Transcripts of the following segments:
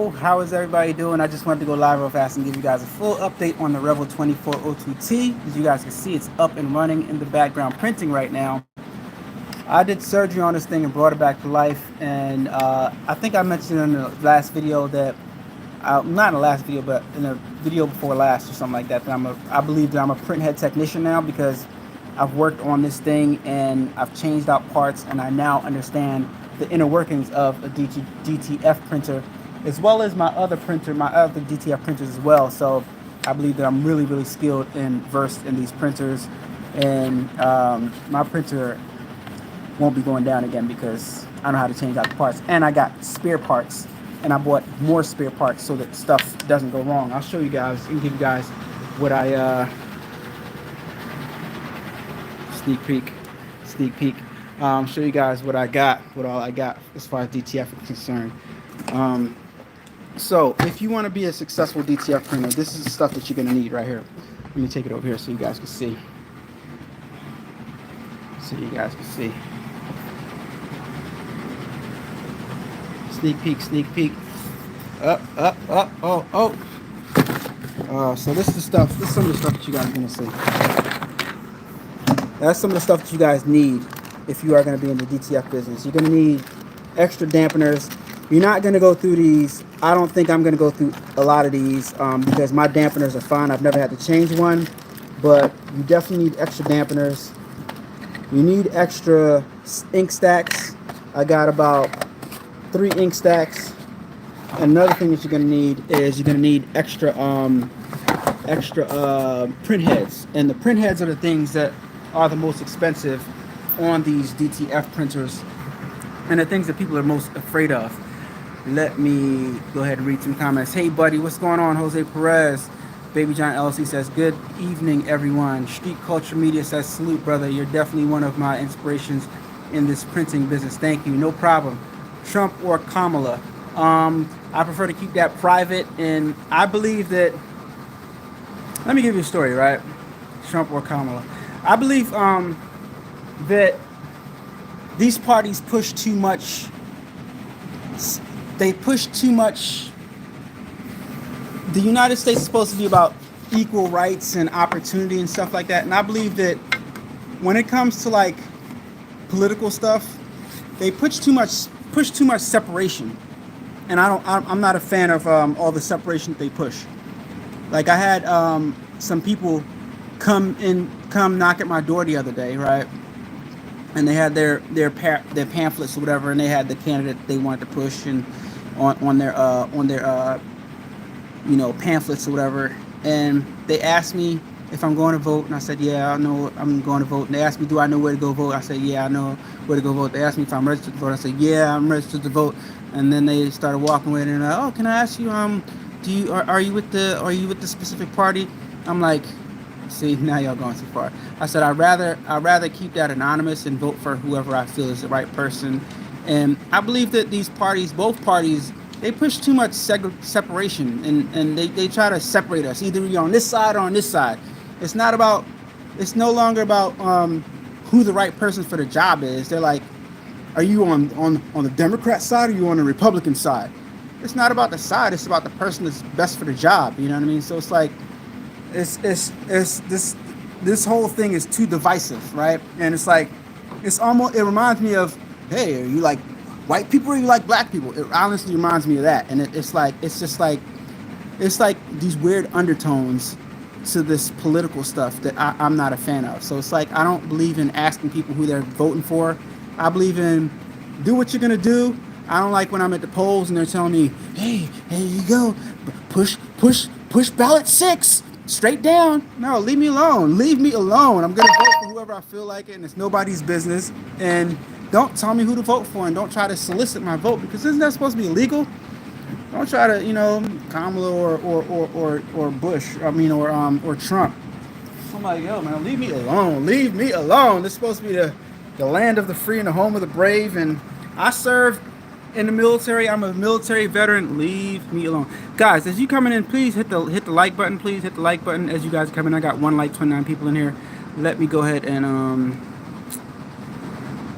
Yo, how is everybody doing? I just wanted to go live real fast and give you guys a full update on the Rebel 2402T. As you guys can see, it's up and running in the background printing right now. I did surgery on this thing and brought it back to life, and I think I mentioned in the last video that, not in the last video, but in the video before last or something like that, that I believe that I'm a print head technician now because I've worked on this thing and I've changed out parts, and I now understand the inner workings of a DTF printer, as well as my other DTF printers as well. So I believe that I'm really, really skilled and versed in these printers, and my printer won't be going down again because I know how to change out the parts, and I got spare parts, and I bought more spare parts so that stuff doesn't go wrong. I'll show you guys and give you guys what I sneak peek. Show you guys what all I got as far as DTF is concerned. So if you want to be a successful DTF printer, this is the stuff that you're going to need right here. Let me take it over here so you guys can see. Sneak peek. Up. So this is some of the stuff that you guys are going to see. That's some of the stuff that you guys need if you are going to be in the DTF business. You're going to need extra dampeners. You're not going to go through these. I don't think I'm going to go through a lot of these because my dampeners are fine. I've never had to change one, but you definitely need extra dampeners. You need extra ink stacks. I got about 3 ink stacks. Another thing that you're going to need is you're going to need extra print heads, and the print heads are the things that are the most expensive on these DTF printers and the things that people are most afraid of. Let me go ahead and read some comments. Hey buddy, what's going on? Jose Perez. Baby John LC says, good evening everyone. Street Culture Media says, salute brother, you're definitely one of my inspirations in this printing business. Thank you. No problem. Trump or Kamala? I prefer to keep that private, and I believe that, let me give you a story, right? Trump or Kamala. I believe that these parties push too much. They push too much. The United States is supposed to be about equal rights and opportunity and stuff like that. And I believe that when it comes to like political stuff, they push too much separation. And I'm not a fan of all the separation that they push. Like I had some people come knock at my door the other day, right? And they had their pamphlets or whatever, and they had the candidate they wanted to push and on their pamphlets or whatever. And they asked me if I'm going to vote, and I said, yeah, I know I'm going to vote. And they asked me, do I know where to go vote? I said, yeah, I know where to go vote. They asked me if I'm registered to vote. I said, yeah, I'm registered to vote. And then they started walking away, and oh, can I ask you, are you with the specific party? I'm like, see, now y'all going too far. I said I'd rather keep that anonymous and vote for whoever I feel is the right person. And I believe that these parties, both parties, they push too much separation, and they try to separate us. Either you're on this side or on this side. It's no longer about who the right person for the job is. They're like, are you on the Democrat side or are you on the Republican side? It's not about the side. It's about the person that's best for the job. You know what I mean? So it's like, it's this whole thing is too divisive, right? And it's like, it reminds me of, hey, are you like white people or are you like black people? It honestly reminds me of that. And it's like these weird undertones to this political stuff that I'm not a fan of. So it's like, I don't believe in asking people who they're voting for. I believe in do what you're gonna do. I don't like when I'm at the polls and they're telling me, hey, you go, push ballot 6 straight down. No, leave me alone. I'm gonna vote for whoever I feel like it, and it's nobody's business. And don't tell me who to vote for, and don't try to solicit my vote, because isn't that supposed to be illegal? Don't try to, Kamala or Bush. Or Trump. I'm like, yo, man, leave me alone. This is supposed to be the land of the free and the home of the brave, and I served in the military. I'm a military veteran. Leave me alone, guys. As you coming in, please hit the like button. Please hit the like button as you guys come in. I got 1 like, 29 people in here. Let me go ahead and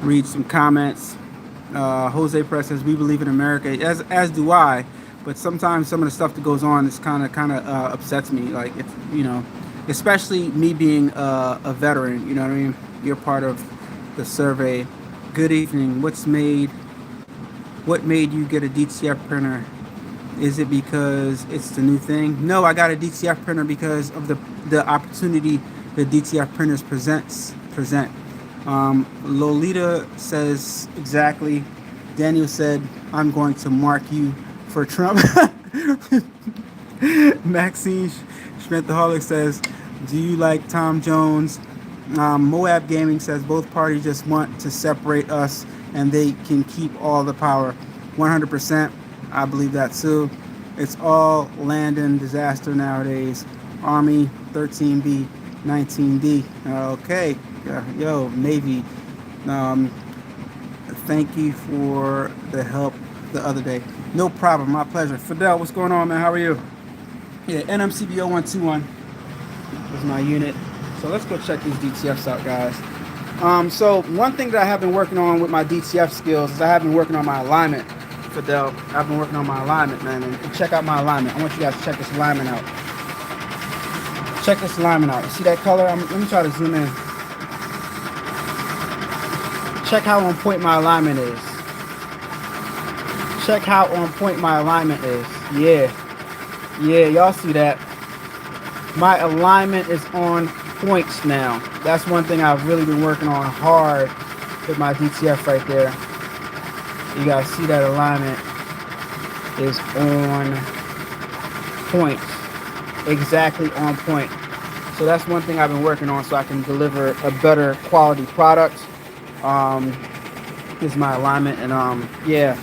read some comments. Jose Press says, we believe in America, as do I. but sometimes some of the stuff that goes on is kind of upsets me. Like it's, you know, especially me being a veteran. You know what I mean? You're part of the survey. Good evening. What made you get a DTF printer? Is it because it's the new thing? No, I got a DTF printer because of the opportunity the DTF printers present. Lolita says exactly. Daniel said, "I'm going to mark you for Trump." Maxine Schmethaholic says, "Do you like Tom Jones?" Moab Gaming says, "Both parties just want to separate us and they can keep all the power." 100%. I believe that too. It's all land and disaster nowadays. Army, 13B, 19D. Okay. Yo, Navy. Thank you for the help the other day. No problem. My pleasure. Fidel, what's going on, man? How are you? Yeah, NMCBO 121 is my unit. So let's go check these DTFs out, guys. So one thing that I have been working on with my DTF skills is I have been working on my alignment. Fidel, I've been working on my alignment, man, and check out my alignment. I want you guys to check this alignment out. Check this alignment out. You see that color? Let me try to zoom in. Check how on point my alignment is. Check how on point my alignment is. Yeah, y'all see that? My alignment is on points now. That's one thing I've really been working on hard with my DTF right there. You guys see that alignment is on point, exactly on point. So that's one thing I've been working on so I can deliver a better quality product. Is my alignment, and yeah,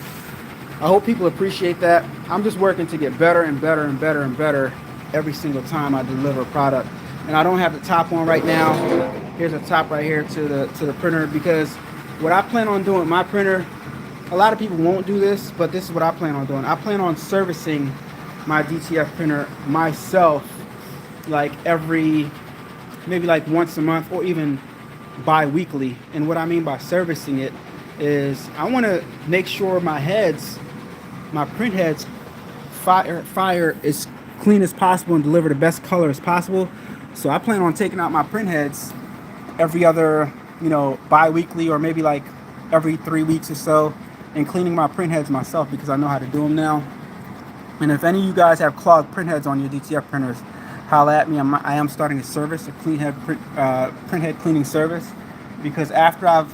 I hope people appreciate that. I'm just working to get better and better and better and better every single time I deliver a product. And I don't have the top on right now. Here's a top right here to the printer, because what I plan on doing with my printer, a lot of people won't do this, but this is what I plan on doing. I plan on servicing my DTF printer myself, like maybe like once a month or even bi-weekly. And what I mean by servicing it is I want to make sure my print heads fire as clean as possible and deliver the best color as possible. So I plan on taking out my print heads every other, bi-weekly, or maybe like every 3 weeks or so, and cleaning my print heads myself, because I know how to do them now. And if any of you guys have clogged print heads on your DTF printers, holla at me. I am starting a service, a print head cleaning service, because after all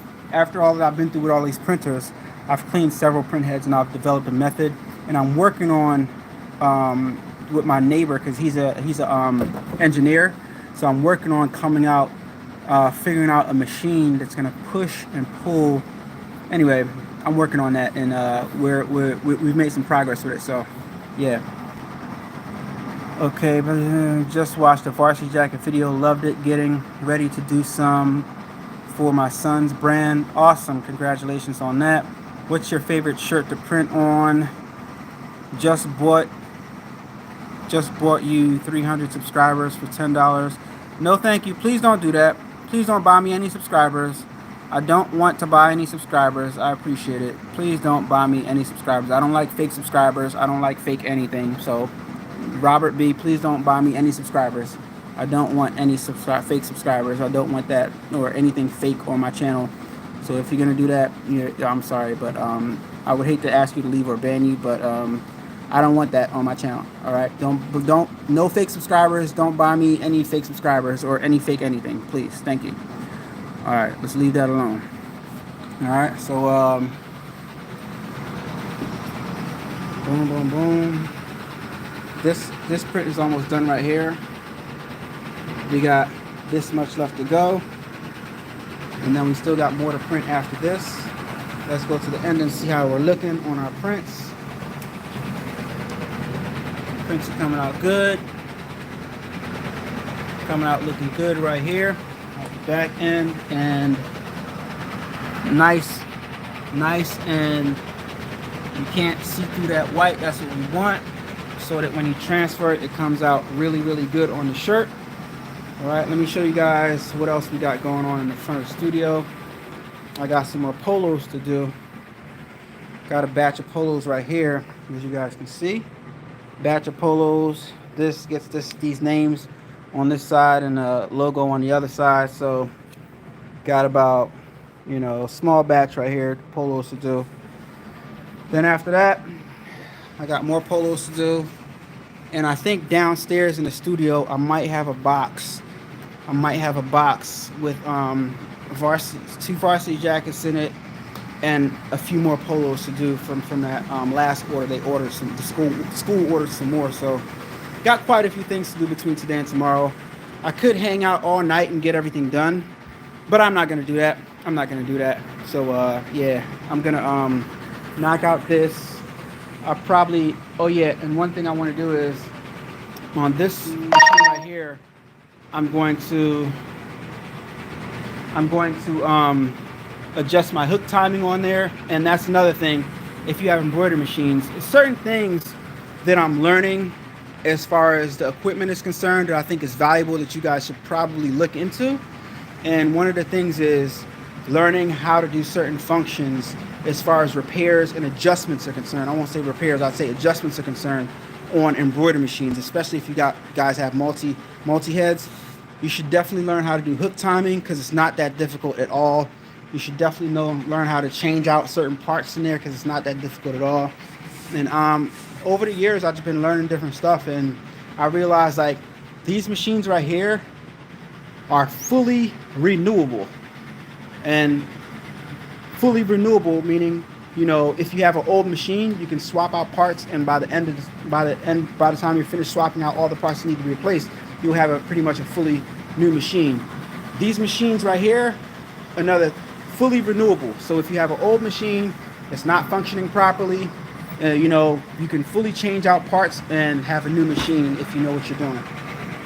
that I've been through with all these printers, I've cleaned several print heads and I've developed a method, and I'm working on with my neighbor, because he's a engineer. So I'm working on figuring out a machine that's gonna push and pull. Anyway, I'm working on that, and we've made some progress with it. So yeah. Okay, but just watched the Varsity Jacket video, loved it. Getting ready to do some for my son's brand. Awesome, congratulations on that. What's your favorite shirt to print on? Just bought you 300 subscribers for $10. No thank you, please don't do that. Please don't buy me any subscribers. I don't want to buy any subscribers. I appreciate it. Please don't buy me any subscribers. I don't like fake subscribers. I don't like fake anything. So Robert B, please don't buy me any subscribers. I don't want any fake subscribers. I don't want that or anything fake on my channel. So if you're gonna do that, I'm sorry, but I would hate to ask you to leave or ban you, but I don't want that on my channel. All right, no fake subscribers. Don't buy me any fake subscribers or any fake anything, please. Thank you. All right, let's leave that alone. All right, so boom, boom, boom. This print is almost done right here. We got this much left to go, and then we still got more to print after this. Let's go to the end and see how we're looking on our prints. Prints are coming out good. Coming out looking good right here. Back end, and nice, and you can't see through that white. That's what we want, so that when you transfer it, it comes out really, really good on the shirt. All right, let me show you guys what else we got going on in the front of the studio. I got some more polos to do. Got a batch of polos right here. as you guys can see. Batch of polos. This gets these names on this side and a logo on the other side. So got about, you know, a small batch right here, polos to do. Then after that, I got more polos to do. And I think downstairs in the studio, I might have a box. I might have a box with two varsity jackets in it, and a few more polos to do from that last order. They ordered some. The school ordered some more, so got quite a few things to do between today and tomorrow. I could hang out all night and get everything done, but I'm not gonna do that. I'm not gonna do that. So yeah, I'm gonna knock out this. I probably. Oh yeah, and one thing I want to do is on this machine right here, I'm going to adjust my hook timing on there. And that's another thing. If you have embroidery machines, certain things that I'm learning as far as the equipment is concerned that I think is valuable that you guys should probably look into. And one of the things is learning how to do certain functions as far as repairs and adjustments are concerned. I won't say repairs, I'd say adjustments are concerned on embroidery machines, especially if you guys have multi heads. You should definitely learn how to do hook timing because it's not that difficult at all. You should definitely learn how to change out certain parts in there because it's not that difficult at all. And over the years, I've just been learning different stuff, and I realized like these machines right here are fully renewable. And fully renewable meaning, you know, if you have an old machine, you can swap out parts, and by the time you're finished swapping out all the parts that need to be replaced, you'll have pretty much a fully new machine. These machines right here, another fully renewable. So if you have an old machine that's not functioning properly, you know, you can fully change out parts and have a new machine if you know what you're doing.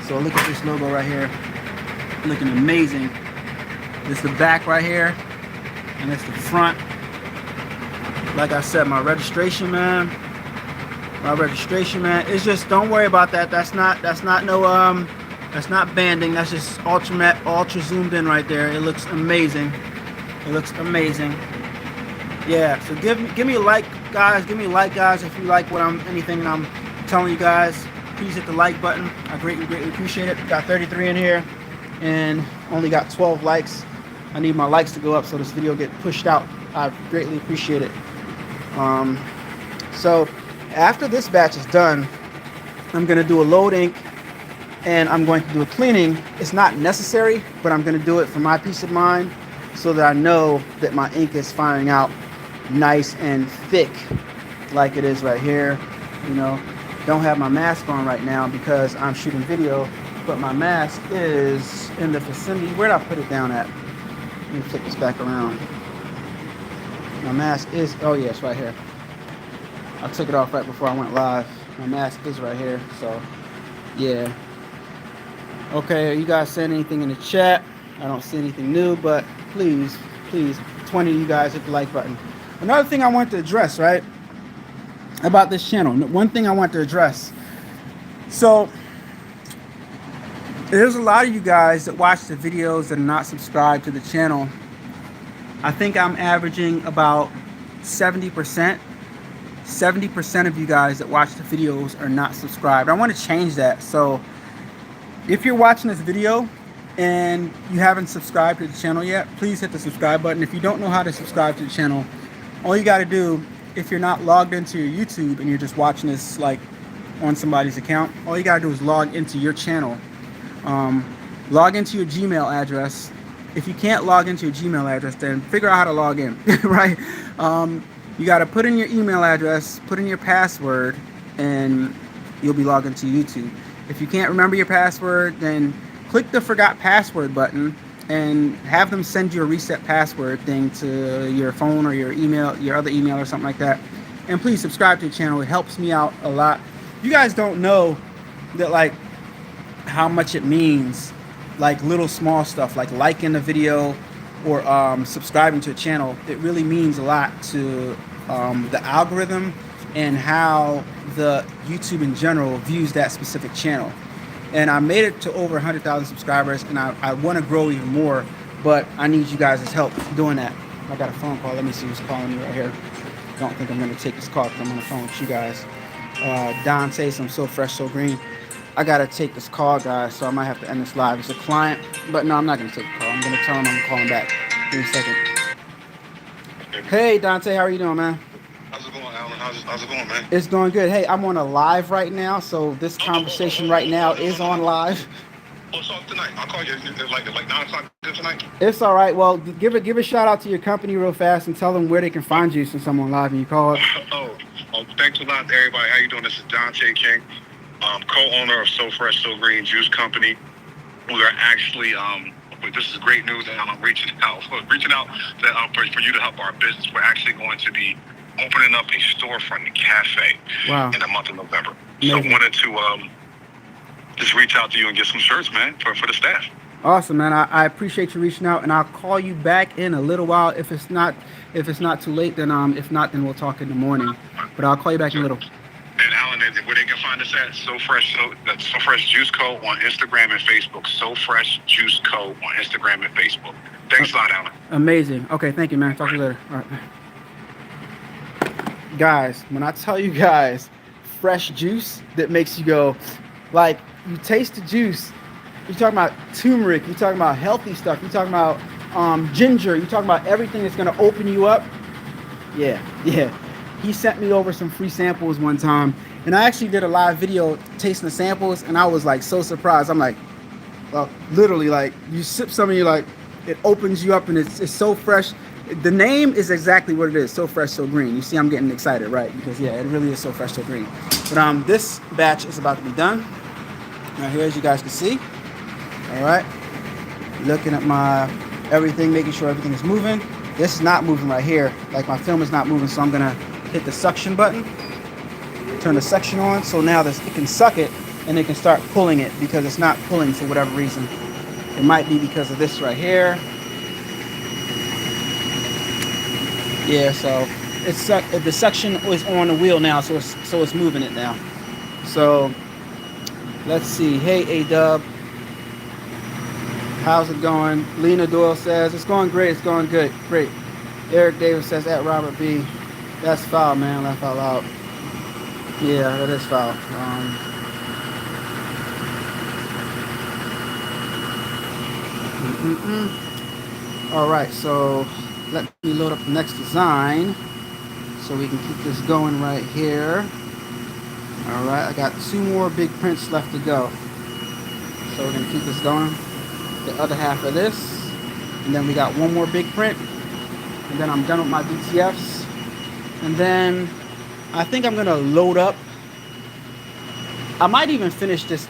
So look at this logo right here, looking amazing. This is the back right here, and it's the front. Like I said, my registration, man. It's just, don't worry about that. That's not banding. That's just ultra zoomed in right there. It looks amazing. It looks amazing. Yeah. So give me a like, guys. Give me a like, guys, if you like anything that I'm telling you guys. Please hit the like button. I greatly appreciate it. Got 33 in here, and only got 12 likes. I need my likes to go up so this video get pushed out. I greatly appreciate it. So after this batch is done, I'm going to do a load ink, and I'm going to do a cleaning. It's not necessary, but I'm going to do it for my peace of mind so that I know that my ink is firing out nice and thick like it is right here. You know, don't have my mask on right now because I'm shooting video, but my mask is in the vicinity. Where did I put it down at? Let me flip this back around. My mask is, oh yeah, it's right here. I took it off right before I went live. My mask is right here, so yeah. Okay, are you guys saying anything in the chat? I don't see anything new, but please, 20 of you guys hit the like button. Another thing I want to address, right, about this channel. One thing I want to address. So there's a lot of you guys that watch the videos that are not subscribed to the channel. I think I'm averaging about 70%. 70% of you guys that watch the videos are not subscribed. I want to change that. So if you're watching this video and you haven't subscribed to the channel yet, please hit the subscribe button. If you don't know how to subscribe to the channel, all you got to do, if you're not logged into your YouTube and you're just watching this like on somebody's account, all you got to do is log into your channel. Log into your Gmail address. If you can't log into your Gmail address, then figure out how to log in, right? You got to put in your email address, put in your password, and you'll be logged into YouTube. If you can't remember your password, then click the forgot password button and have them send you a reset password thing to your phone or your email, your other email or something like that. And please subscribe to the channel. It helps me out a lot. You guys don't know that, like, how much it means, like little small stuff like liking the video or subscribing to a channel. It really means a lot to the algorithm and how the YouTube in general views that specific channel. And I made it to over 100,000 subscribers, and I want to grow even more, but I need you guys' help doing that. I got a phone call. Let me see who's calling me right here. don't think I'm gonna take this call because I'm on the phone with you guys. Dante, I'm so fresh, so green. I gotta take this call, guys, so I might have to end this live. It's a client, but no, I'm not gonna take the call. I'm gonna tell him I'm calling back. Give me a second. Hey, Dante, how are you doing, man? How's it going, Allan? How's it going, man? It's going good. Hey, I'm on a live right now, so this conversation right now is on live. What's up tonight? I'll call you like 9 o'clock tonight. It's all right. Well, give a shout out to your company real fast and tell them where they can find you since I'm on live and you call it. oh, thanks a lot to everybody. How you doing? This is Dante King, co-owner of So Fresh, So Green Juice Company. We are actually this is great news, and I'm reaching out for you to help our business. We're actually going to be opening up a storefront, a cafe, in the month of November. Amazing. So I wanted to just reach out to you and get some shirts, man, for the staff. Awesome, man. I appreciate you reaching out, and I'll call you back in a little while. If it's not too late, then if not, then we'll talk in the morning. But I'll call you back in a little. And Allan, where they can find us at So Fresh Juice Co. on Instagram and Facebook. So Fresh Juice Co. on Instagram and Facebook. Thanks a lot, Allan. Amazing. Okay, thank you, man. Talk to you later. All right. Guys, when I tell you guys, fresh juice that makes you go, like, you taste the juice. You're talking about turmeric. You're talking about healthy stuff. You're talking about ginger. You're talking about everything that's going to open you up. Yeah. He sent me over some free samples one time, and I actually did a live video tasting the samples, and I was like so surprised. I'm like, well, literally, like, you sip some and you're like, it opens you up, and it's so fresh. The name is exactly what it is. So fresh, so green. You see, I'm getting excited, right? Because yeah, it really is so fresh, so green. But this batch is about to be done. Now here, as you guys can see, all right, looking at my everything, making sure everything is moving. This is not moving right here. Like, my film is not moving, so I'm gonna hit the suction button, turn the suction on, so now it can suck it and it can start pulling it, because it's not pulling for whatever reason. It might be because of this right here. Yeah, so the suction is on the wheel now, so it's moving it now. So let's see. Hey, A-Dubb, how's it going? Lena Doyle says it's going great. It's going good. Great. Eric Davis says at Robert B. That's foul, man. Laugh out loud. Yeah, that is foul. All right, so let me load up the next design so we can keep this going right here. All right, I got 2 more big prints left to go. So we're gonna keep this going. The other half of this, and then we got 1 more big print, and then I'm done with my DTFs. And then I think I'm gonna load up. I might even finish this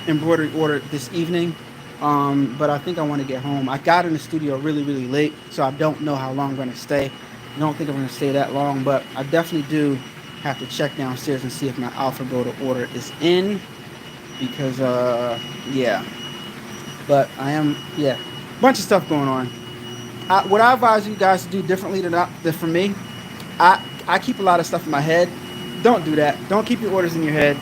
embroidery order this evening, but I think I want to get home. I got in the studio really late, so I don't know how long I'm gonna stay. I don't think I'm gonna stay that long, but I definitely do have to check downstairs and see if my Alpha Builder order is in, because yeah. But I am, yeah, bunch of stuff going on. What I advise you guys to do differently than from me, I keep a lot of stuff in my head. Don't do that. Don't keep your orders in your head.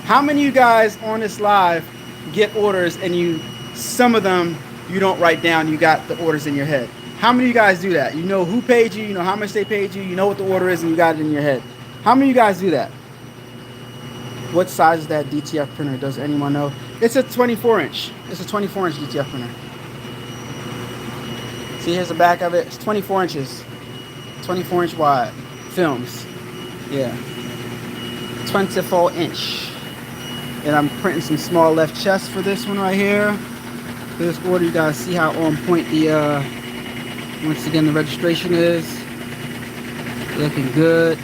How many of you guys on this live get orders and some of them you don't write down, you got the orders in your head? How many of you guys do that? You know who paid you, you know how much they paid you, you know what the order is, and you got it in your head. How many of you guys do that? What size is that DTF printer? Does anyone know? It's a 24-inch. It's a 24-inch DTF printer. See, here's the back of it. It's 24 inches. 24-inch wide. Films. Yeah. 24-inch. And I'm printing some small left chest for this one right here. This order, you guys see how on point the, once again, the registration is. Looking good.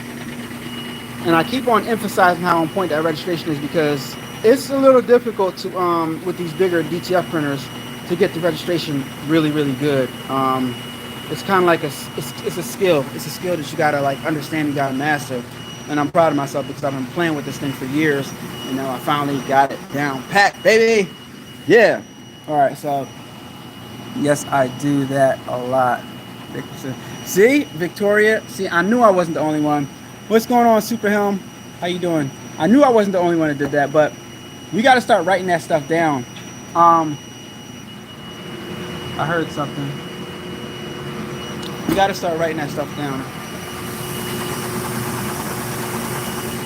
And I keep on emphasizing how on point that registration is, because it's a little difficult to, with these bigger DTF printers, to get the registration really good. It's kind of like it's a skill. It's a skill that you gotta like understand, you gotta master. And I'm proud of myself because I've been playing with this thing for years, and now I finally got it down pat, baby. Yeah. All right. So yes, I do that a lot. See, Victoria. See, I knew I wasn't the only one. What's going on, Super Helm? How you doing? I knew I wasn't the only one that did that, but we got to start writing that stuff down. I heard something. We got to start writing that stuff down.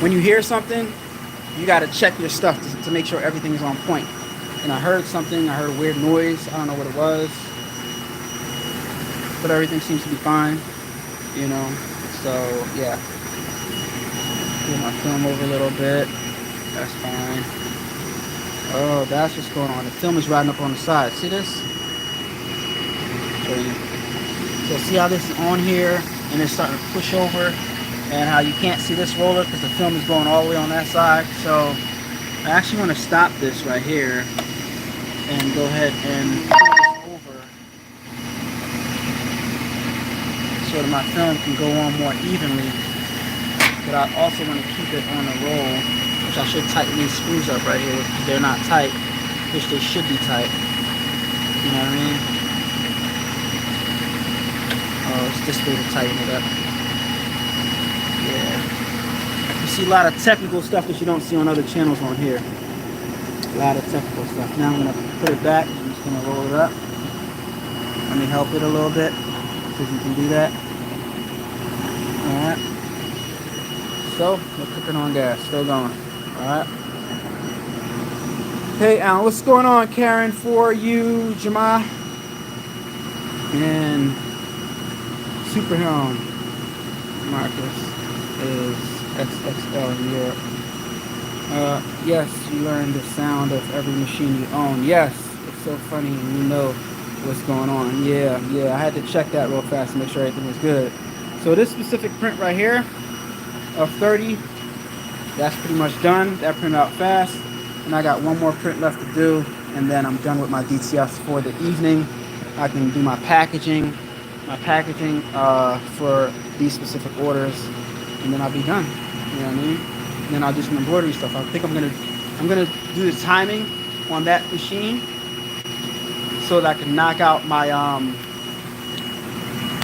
when you hear something, you got to check your stuff to make sure everything is on point. And I heard something. I heard a weird noise. I don't know what it was, but everything seems to be fine. You know. So yeah. Pull my film over a little bit. That's fine. Oh, that's what's going on. The film is riding up on the side. See this? Show you. So see how this is on here and it's starting to push over, and how you can't see this roller because the film is going all the way on that side. So I actually want to stop this right here and go ahead and pull this over so that my film can go on more evenly. But I also want to keep it on a roll, which I should tighten these screws up right here because they're not tight, which they should be tight. You know what I mean? Oh, it's this way to tighten it up. Yeah. You see a lot of technical stuff that you don't see on other channels on here. A lot of technical stuff. Now I'm going to put it back. I'm just going to roll it up. Let me help it a little bit, so you can do that. Alright. So, we're cooking on gas. Still going. Alright. Hey, Allan, what's going on? Karen, for you, Jama, and Superhero Marcus is XXL in Europe. Yes, you learn the sound of every machine you own. Yes, it's so funny, and you know what's going on. Yeah, I had to check that real fast to make sure everything was good. So this specific print right here of 30, that's pretty much done. That printed out fast, and I got one more print left to do, and then I'm done with my DTFs for the evening. I can do my packaging for these specific orders, and then I'll be done. You know what I mean? And then I'll do some embroidery stuff. I think I'm gonna do the timing on that machine so that I can knock out my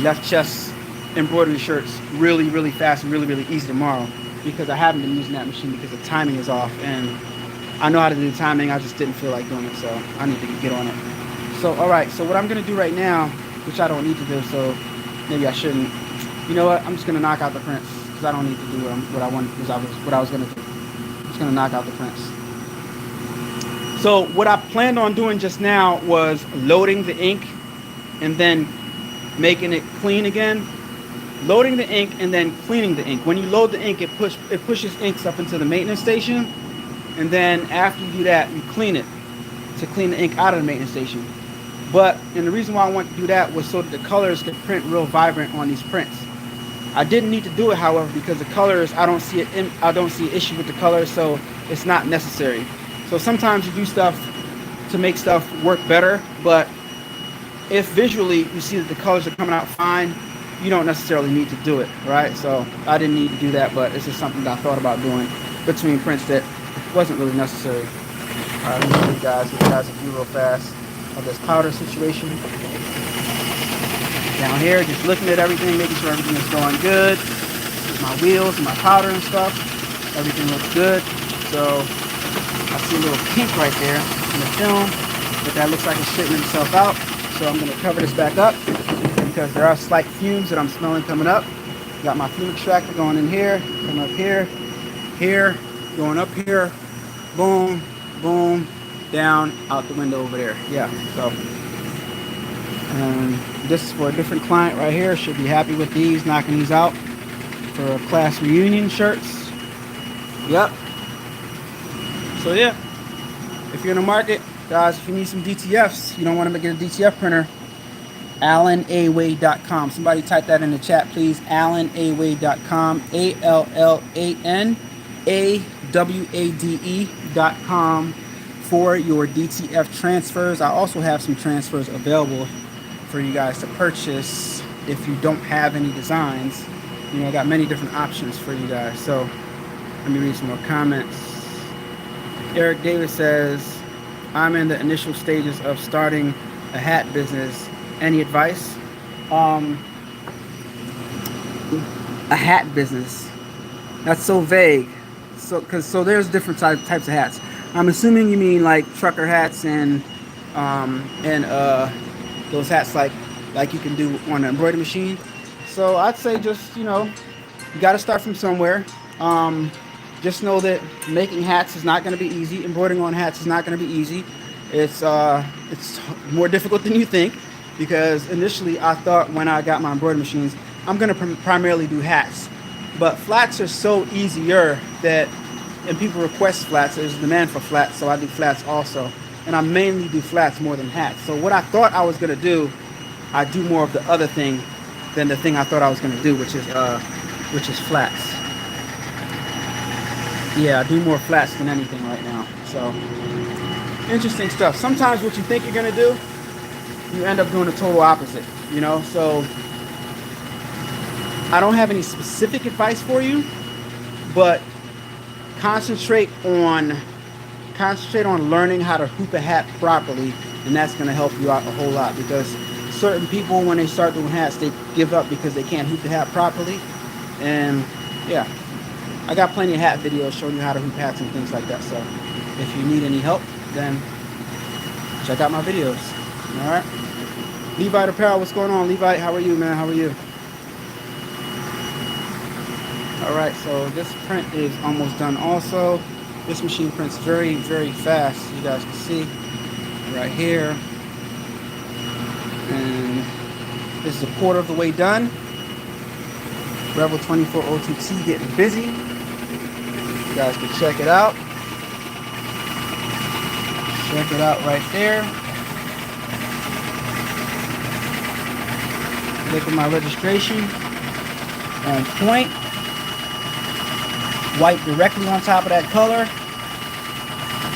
left chest embroidery shirts really fast and really easy tomorrow, because I haven't been using that machine because the timing is off, and I know how to do the timing. I just didn't feel like doing it, so I need to get on it. So alright, so what I'm gonna do right now, which I don't need to do, so maybe I shouldn't. You know what? I'm just gonna knock out the prints because I don't need to do what I was gonna do. I'm just gonna knock out the prints. So what I planned on doing just now was loading the ink and then making it clean again. Loading the ink and then cleaning the ink. When you load the ink, it pushes inks up into the maintenance station, and then after you do that, you clean it to clean the ink out of the maintenance station. And the reason why I want to do that was so that the colors could print real vibrant on these prints. I didn't need to do it, however, because the colors, I don't see an issue with the colors, so it's not necessary. So sometimes you do stuff to make stuff work better, but if visually you see that the colors are coming out fine, you don't necessarily need to do it, right? So I didn't need to do that, but it's just something that I thought about doing between prints that wasn't really necessary. All right, let me show you guys a view real fast of this powder situation. Down here, just looking at everything, making sure everything is going good. With my wheels and my powder and stuff, everything looks good. So I see a little pink right there in the film, but that looks like it's straightening itself out. So I'm gonna cover this back up because there are slight fumes that I'm smelling coming up. Got my fume extractor going in here, coming up here, going up here, boom, boom, down, out the window over there. Yeah, so this is for a different client right here. Should be happy with these, knocking these out for class reunion shirts. Yep. So yeah, if you're in the market, guys, if you need some DTFs, you don't want to get a DTF printer, AllanAwade.com. Somebody type that in the chat, please. AllanAwade.com. AllanAwade.com for your DTF transfers. I also have some transfers available for you guys to purchase if you don't have any designs. You know, I got many different options for you guys. So let me read some more comments. Eric Davis says, I'm in the initial stages of starting a hat business. Any advice? A hat business. That's so vague. So there's different types of hats. I'm assuming you mean like trucker hats and those hats like you can do on an embroidery machine. So I'd say just, you know, you got to start from somewhere. just know that making hats is not going to be easy. Embroidering on hats is not going to be easy. It's more difficult than you think, because initially I thought when I got my embroidery machines, I'm going to primarily do hats. But flats are so easier that, and people request flats, there's demand for flats, so I do flats also. And I mainly do flats more than hats. So what I thought I was going to do, I do more of the other thing than the thing I thought I was going to do, which is flats. Yeah, I do more flats than anything right now. So interesting stuff. Sometimes what you think you're going to do, you end up doing the total opposite, you know? So I don't have any specific advice for you, but concentrate on learning how to hoop a hat properly, and that's going to help you out a whole lot, because certain people, when they start doing hats, they give up because they can't hoop the hat properly. And yeah, I got plenty of hat videos showing you how to hoop hats and things like that. So if you need any help, then check out my videos. All right, Levi Apparel, what's going on? Levi, how are you, man? How are you? All right, so this print is almost done also. This machine prints very, very fast. You guys can see right here. And this is a quarter of the way done. Rebel 2402T getting busy. You guys can check it out. Check it out right there. Look at my registration. On point. White directly on top of that color.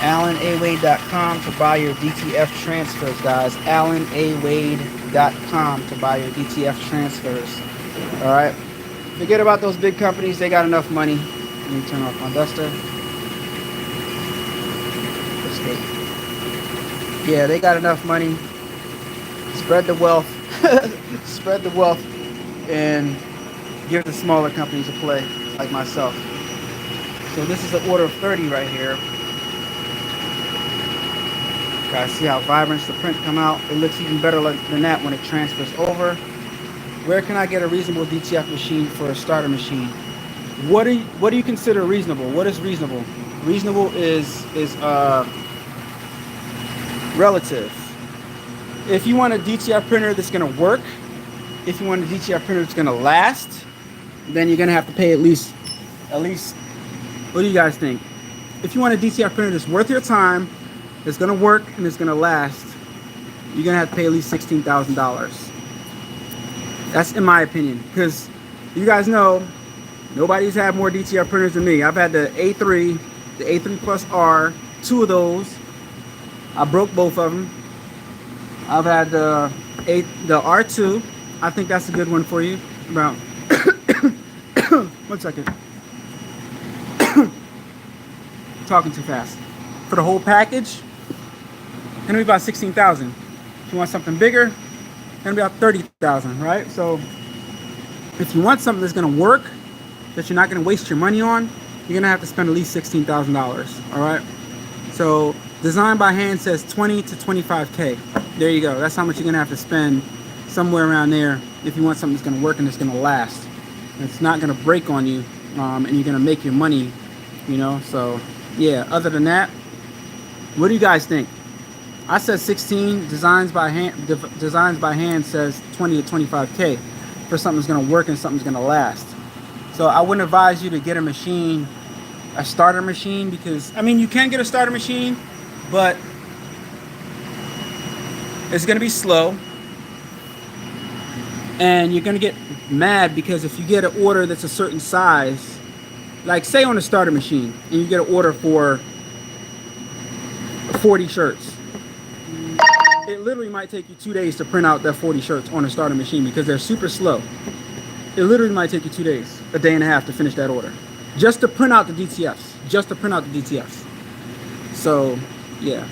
AllanAWade.com to buy your DTF transfers, guys. AllanAWade.com to buy your DTF transfers. Alright. Forget about those big companies. They got enough money. Let me turn off my duster. Escape. Yeah, they got enough money. Spread the wealth. Spread the wealth and give the smaller companies a play, like myself. So this is an order of 30 right here. Guys, see how vibrant the print come out? It looks even better than that when it transfers over. Where can I get a reasonable DTF machine for a starter machine? What do you consider reasonable? What is reasonable? Reasonable is relative. If you want a DTF printer that's going to work, if you want a DTF printer that's going to last, then you're going to have to pay at least. What do you guys think? If you want a DTF printer that's worth your time, it's going to work, and it's going to last, you're going to have to pay at least $16,000. That's in my opinion, because you guys know nobody's had more DTF printers than me. I've had the A3, the A3 Plus R, 2 of those. I broke both of them. I've had the R2. I think that's a good one for you. About 1 second. Talking too fast. For the whole package, gonna be about $16,000. If you want something bigger, gonna be about $30,000, right? So if you want something that's gonna work, that you're not gonna waste your money on, you're gonna have to spend at least $16,000. All right. So design by hand says 20 to 25K. There you go. That's how much you're gonna have to spend, somewhere around there, if you want something that's gonna work and it's gonna last. And it's not gonna break on you, and you're gonna make your money, you know. So yeah. Other than that, what do you guys think? I said 16. Designs by hand says 20 to 25K for something that's gonna work and something's gonna last. So I wouldn't advise you to get a machine, a starter machine, because I mean you can get a starter machine, but it's gonna be slow, and you're gonna get mad because if you get an order that's a certain size, like say on a starter machine, and you get an order for 40 shirts, it literally might take you 2 days to print out that 40 shirts on a starter machine because they're super slow. It literally might take you 2 days, a day and a half to finish that order, just to print out the DTFs. So yeah,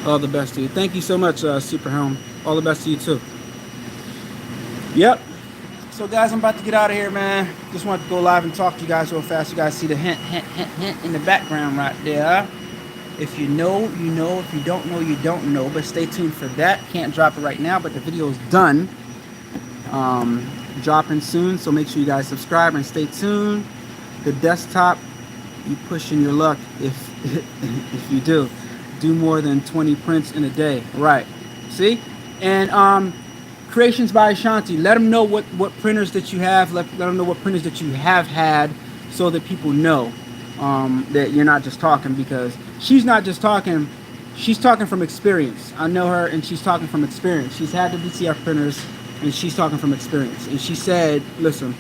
all the best to you. Thank you so much, Super Helm. All the best to you too. Yep. So guys, I'm about to get out of here, man. Just wanted to go live and talk to you guys real fast. You guys see the hint in the background right there. If you know, you know. If you don't know, you don't know. But stay tuned for that. Can't drop it right now, but the video is done. Dropping soon, so make sure you guys subscribe and stay tuned. The desktop, you pushing your luck if if you do more than 20 prints in a day. Right. See? And creations by Ashanti. Let them know what printers that you have. Let them know what printers that you have had, so that people know that you're not just talking, because she's not just talking. She's talking from experience. I know her, and she's talking from experience. She's had the DTF printers, and she's talking from experience. And she said, listen,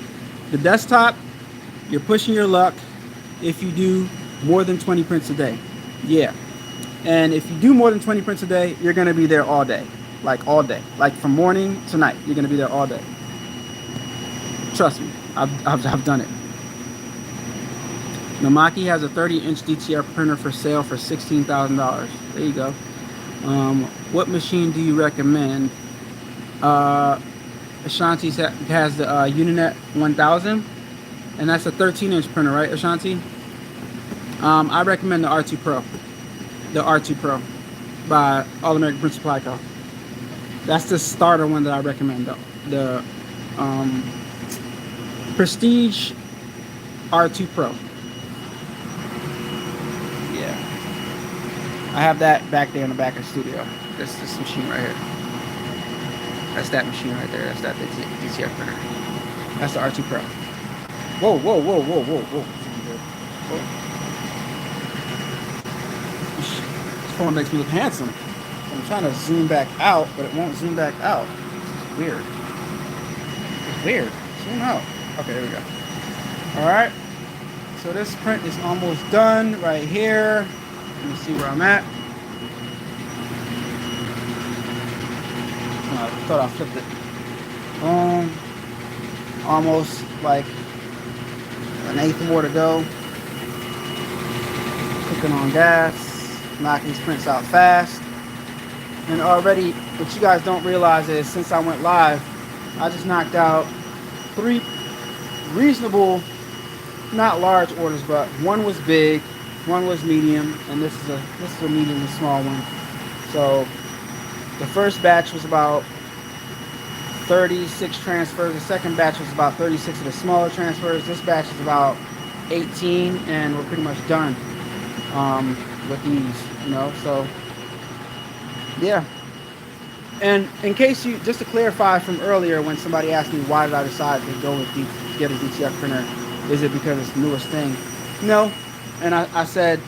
the desktop, you're pushing your luck if you do more than 20 prints a day. Yeah. And if you do more than 20 prints a day, you're going to be there all day. Like all day. Like from morning to night. You're going to be there all day. Trust me. I've done it. Namaki has a 30-inch DTF printer for sale for $16,000. There you go. What machine do you recommend? Ashanti has the Uninet 1000, and that's a 13-inch printer, right, Ashanti? I recommend the R2 Pro. The R2 Pro by All American Print Supply Co. That's the starter one that I recommend, though. The Prestige R2 Pro. Yeah. I have that back there in the back of the studio. This machine right here. That's that machine right there. That's that DTF printer. That's the R2 Pro. Whoa, whoa, whoa, whoa, whoa, whoa. This phone makes me look handsome. I'm trying to zoom back out, but it won't zoom back out. It's weird. It's weird. Zoom out. Okay, there we go. Alright. So this print is almost done right here. Let me see where I'm at. I thought I flipped it. Almost like an eighth more to go. Cooking on gas. Knocking these prints out fast. And already, what you guys don't realize is, since I went live, I just knocked out 3 reasonable, not large orders, but one was big, one was medium, and this is a medium and small one. So the first batch was about 36 transfers. The second batch was about 36 of the smaller transfers. This batch is about 18, and we're pretty much done with these, you know. So yeah. And in case you, just to clarify from earlier when somebody asked me why did I decide to go with get a DTF printer, is it because it's the newest thing? No. And I said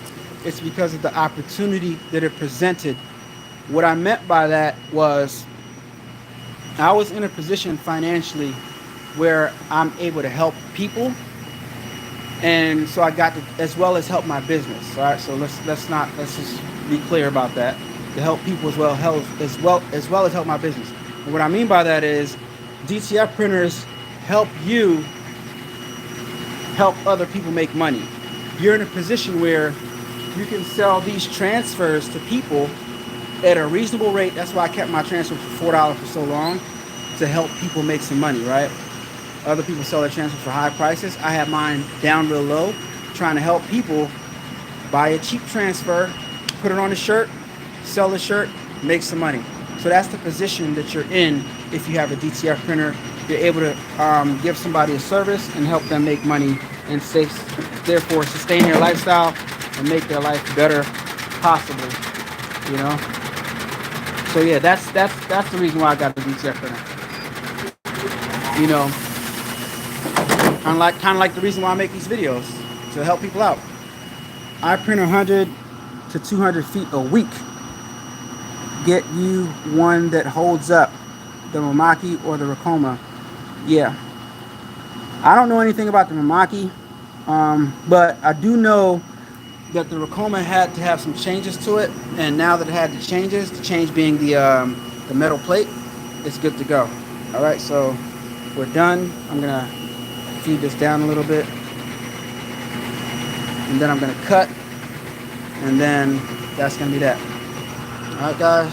it's because of the opportunity that it presented. What I meant by that was I was in a position financially where I'm able to help people, and so I got to, as well as help my business. All right, so let's just be clear about that. To help people as well as help my business. And what I mean by that is DTF printers help you help other people make money. You're in a position where you can sell these transfers to people at a reasonable rate. That's why I kept my transfer for $4 for so long, to help people make some money, right? Other people sell their transfers for high prices. I have mine down real low, trying to help people buy a cheap transfer, put it on a shirt, sell the shirt, make some money. So that's the position that you're in if you have a DTF printer. You're able to give somebody a service and help them make money, and therefore sustain their lifestyle and make their life better possibly, you know. So yeah, that's the reason why I got a DTF printer. You know, kind of like the reason why I make these videos, to help people out. I print 100 to 200 feet a week. Get you one that holds up, the Mamaki or the Ricoma. Yeah, I don't know anything about the Mamaki, but I do know that the Ricoma had to have some changes to it, and now that it had the changes, the change being the metal plate, it's good to go. All right, so we're done. I'm gonna feed this down a little bit, and then I'm gonna cut, and then that's gonna be that. Alright guys,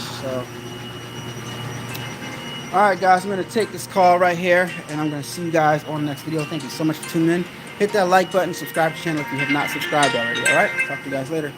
I'm going to take this call right here, and I'm going to see you guys on the next video. Thank you so much for tuning in. Hit that like button, subscribe to the channel if you have not subscribed already. Alright, talk to you guys later.